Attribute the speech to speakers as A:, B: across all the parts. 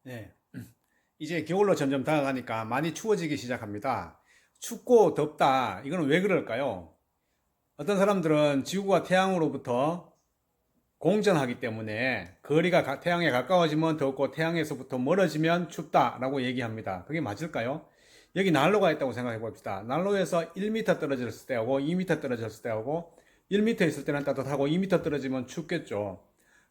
A: 네. 이제 겨울로 점점 다가가니까 많이 추워지기 시작합니다. 춥고 덥다. 이거는 왜 그럴까요? 어떤 사람들은 지구가 태양으로부터 공전하기 때문에 거리가 태양에 가까워지면 덥고 태양에서부터 멀어지면 춥다라고 얘기합니다. 그게 맞을까요? 여기 난로가 있다고 생각해 봅시다. 난로에서 1m 떨어졌을 때하고 2m 떨어졌을 때하고 1m 있을 때는 따뜻하고 2m 떨어지면 춥겠죠.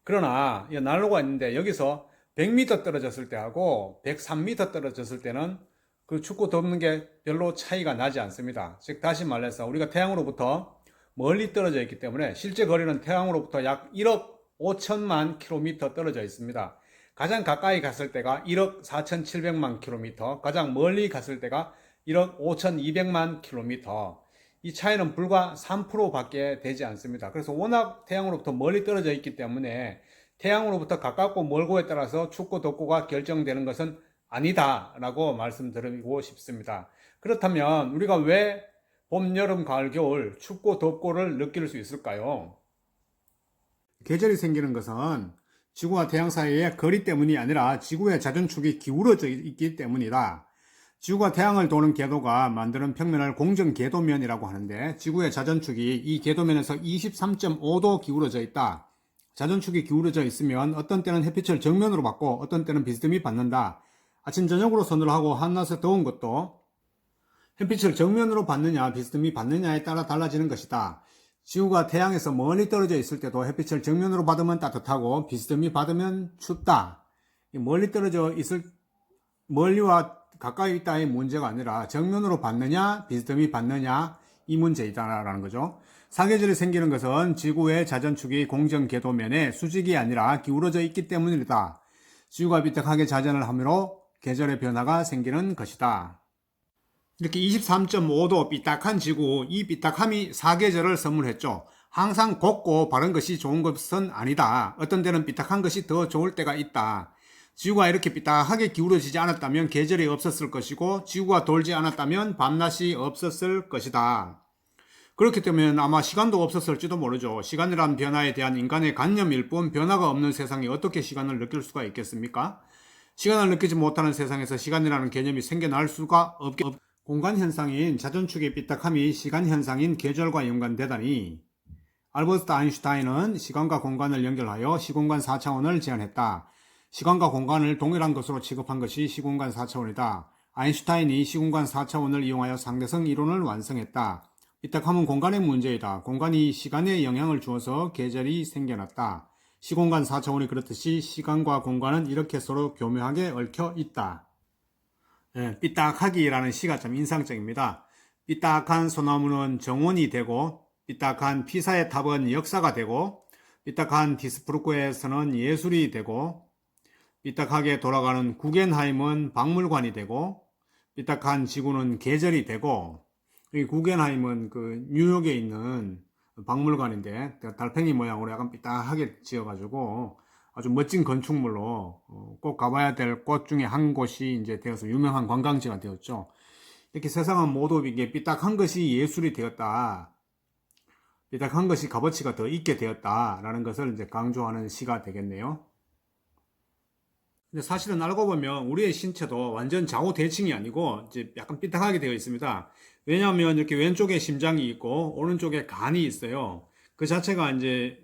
A: 그러나 이 난로가 있는데 여기서 100m 떨어졌을 때하고 103m 떨어졌을 때는 그 춥고 덥는 게 별로 차이가 나지 않습니다. 즉 다시 말해서 우리가 태양으로부터 멀리 떨어져 있기 때문에 실제 거리는 태양으로부터 약 1억 5천만 킬로미터 떨어져 있습니다. 가장 가까이 갔을 때가 1억 4,700만 킬로미터, 가장 멀리 갔을 때가 1억 5,200만 킬로미터. 이 차이는 불과 3%밖에 되지 않습니다. 그래서 워낙 태양으로부터 멀리 떨어져 있기 때문에 태양으로부터 가깝고 멀고에 따라서 춥고 덥고가 결정되는 것은 아니다라고 말씀드리고 싶습니다. 그렇다면 우리가 왜 봄, 여름, 가을, 겨울 춥고 덥고를 느낄 수 있을까요? 계절이 생기는 것은 지구와 태양 사이의 거리 때문이 아니라 지구의 자전축이 기울어져 있기 때문이다. 지구가 태양을 도는 궤도가 만드는 평면을 공전궤도면이라고 하는데 지구의 자전축이 이 궤도면에서 23.5도 기울어져 있다. 자전축이 기울어져 있으면 어떤 때는 햇빛을 정면으로 받고 어떤 때는 비스듬히 받는다. 아침 저녁으로 선을 하고 한낮에 더운 것도 햇빛을 정면으로 받느냐 비스듬히 받느냐에 따라 달라지는 것이다. 지구가 태양에서 멀리 떨어져 있을 때도 햇빛을 정면으로 받으면 따뜻하고 비스듬히 받으면 춥다. 멀리 떨어져 있을 멀리와 가까이 있다의 문제가 아니라 정면으로 받느냐 비스듬히 받느냐 이 문제이다라는 거죠. 사계절이 생기는 것은 지구의 자전축이 공전궤도면에 수직이 아니라 기울어져 있기 때문이다. 지구가 삐딱하게 자전을 하므로 계절의 변화가 생기는 것이다. 이렇게 23.5도 삐딱한 지구, 이 삐딱함이 사계절을 선물했죠. 항상 곱고 바른 것이 좋은 것은 아니다. 어떤 때는 삐딱한 것이 더 좋을 때가 있다. 지구가 이렇게 삐딱하게 기울어지지 않았다면 계절이 없었을 것이고 지구가 돌지 않았다면 밤낮이 없었을 것이다. 그렇기 때문에 아마 시간도 없었을지도 모르죠. 시간이란 변화에 대한 인간의 관념일 뿐 변화가 없는 세상에 어떻게 시간을 느낄 수가 있겠습니까? 시간을 느끼지 못하는 세상에서 시간이라는 개념이 생겨날 수가 없겠 공간 현상인 자전축의 삐딱함이 시간 현상인 계절과 연관되다니 알버트 아인슈타인은 시간과 공간을 연결하여 시공간 4차원을 제안했다. 시간과 공간을 동일한 것으로 취급한 것이 시공간 4차원이다. 아인슈타인이 시공간 4차원을 이용하여 상대성 이론을 완성했다. 삐딱함은 공간의 문제이다. 공간이 시간에 영향을 주어서 계절이 생겨났다. 시공간 4차원이 그렇듯이 시간과 공간은 이렇게 서로 교묘하게 얽혀 있다. 삐딱하기라는 시가 참 인상적입니다. 삐딱한 소나무는 정원이 되고 삐딱한 피사의 탑은 역사가 되고 삐딱한 디스프루크에서는 예술이 되고 삐딱하게 돌아가는 구겐하임은 박물관이 되고 삐딱한 지구는 계절이 되고 이 구겐하임은 그 뉴욕에 있는 박물관인데 달팽이 모양으로 약간 삐딱하게 지어가지고 아주 멋진 건축물로 꼭 가봐야 될 곳 중에 한 곳이 이제 되어서 유명한 관광지가 되었죠. 이렇게 세상은 모두 이게 삐딱한 것이 예술이 되었다. 삐딱한 것이 값어치가 더 있게 되었다라는 것을 이제 강조하는 시가 되겠네요. 근데 사실은 알고 보면 우리의 신체도 완전 좌우 대칭이 아니고 이제 약간 삐딱하게 되어 있습니다. 왜냐하면 이렇게 왼쪽에 심장이 있고 오른쪽에 간이 있어요. 그 자체가 이제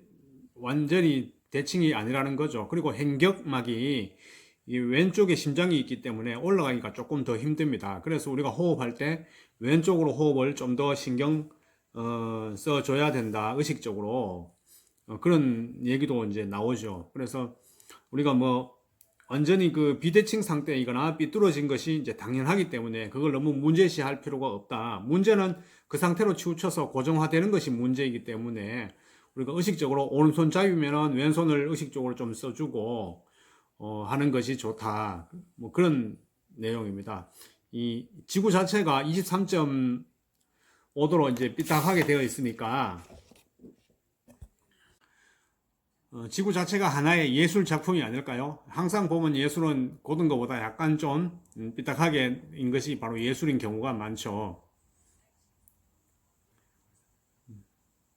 A: 완전히 대칭이 아니라는 거죠. 그리고 횡격막이 이 왼쪽에 심장이 있기 때문에 올라가기가 조금 더 힘듭니다. 그래서 우리가 호흡할 때 왼쪽으로 호흡을 좀 더 신경 써줘야 된다. 의식적으로 그런 얘기도 이제 나오죠. 그래서 우리가 뭐 완전히 그 비대칭 상태이거나 삐뚤어진 것이 이제 당연하기 때문에 그걸 너무 문제시할 필요가 없다. 문제는 그 상태로 치우쳐서 고정화되는 것이 문제이기 때문에 우리가 의식적으로 오른손잡이면은 왼손을 의식적으로 좀 써주고 하는 것이 좋다. 뭐 그런 내용입니다. 이 지구 자체가 23.5도로 이제 삐딱하게 되어 있으니까 지구 자체가 하나의 예술 작품이 아닐까요? 항상 보면 예술은 고든 것보다 약간 좀 삐딱하게인 것이 바로 예술인 경우가 많죠.